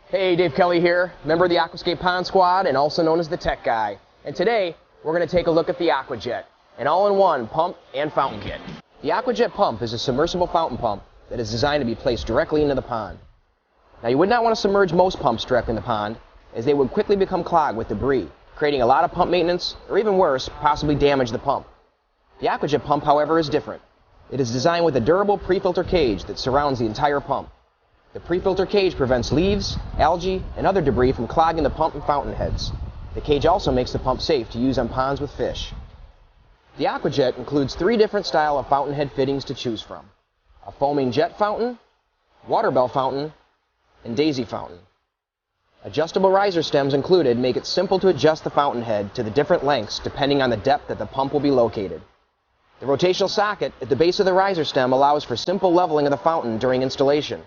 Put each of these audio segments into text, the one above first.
Hey, Dave Kelly here, member of the Aquascape Pond Squad and also known as the Tech Guy. And today, we're going to take a look at the AquaJet, an all-in-one pump and fountain kit. The AquaJet pump is a submersible fountain pump that is designed to be placed directly into the pond. Now, you would not want to submerge most pumps directly in the pond, as they would quickly become clogged with debris, creating a lot of pump maintenance, or even worse, possibly damage the pump. The AquaJet pump, however, is different. It is designed with a durable pre-filter cage that surrounds the entire pump. The pre-filter cage prevents leaves, algae, and other debris from clogging the pump and fountain heads. The cage also makes the pump safe to use on ponds with fish. The AquaJet includes 3 different styles of fountain head fittings to choose from: a foaming jet fountain, water bell fountain, and daisy fountain. Adjustable riser stems included make it simple to adjust the fountain head to the different lengths depending on the depth that the pump will be located. The rotational socket at the base of the riser stem allows for simple leveling of the fountain during installation.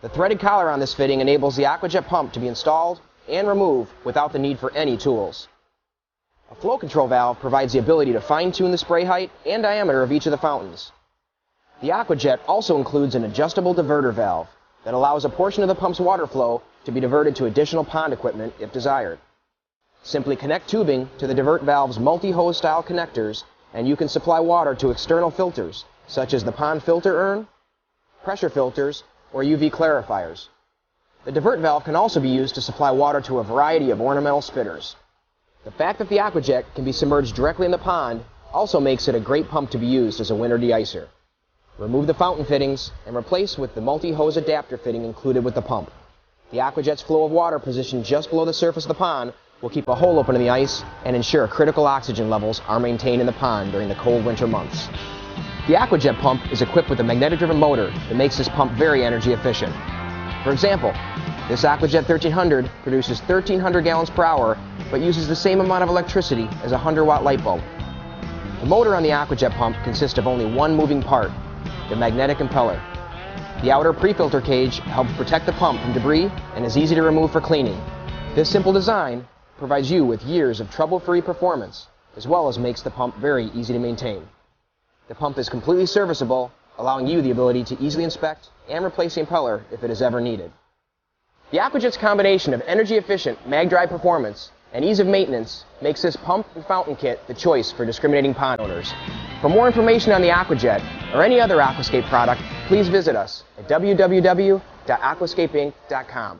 The threaded collar on this fitting enables the AquaJet pump to be installed and removed without the need for any tools. A flow control valve provides the ability to fine-tune the spray height and diameter of each of the fountains. The AquaJet also includes an adjustable diverter valve that allows a portion of the pump's water flow to be diverted to additional pond equipment if desired. Simply connect tubing to the divert valve's multi-hose style connectors and you can supply water to external filters such as the pond filter urn, pressure filters, or UV clarifiers. The divert valve can also be used to supply water to a variety of ornamental spitters. The fact that the AquaJet can be submerged directly in the pond also makes it a great pump to be used as a winter de-icer. Remove the fountain fittings and replace with the multi-hose adapter fitting included with the pump. The AquaJet's flow of water positioned just below the surface of the pond will keep a hole open in the ice and ensure critical oxygen levels are maintained in the pond during the cold winter months. The AquaJet pump is equipped with a magnetic-driven motor that makes this pump very energy efficient. For example, this AquaJet 1300 produces 1,300 gallons per hour but uses the same amount of electricity as a 100-watt light bulb. The motor on the AquaJet pump consists of only one moving part, the magnetic impeller. The outer pre-filter cage helps protect the pump from debris and is easy to remove for cleaning. This simple design provides you with years of trouble-free performance, as well as makes the pump very easy to maintain. The pump is completely serviceable, allowing you the ability to easily inspect and replace the impeller if it is ever needed. The AquaJet's combination of energy-efficient mag-drive performance and ease of maintenance makes this pump and fountain kit the choice for discriminating pond owners. For more information on the AquaJet or any other Aquascape product, please visit us at www.aquascapeinc.com.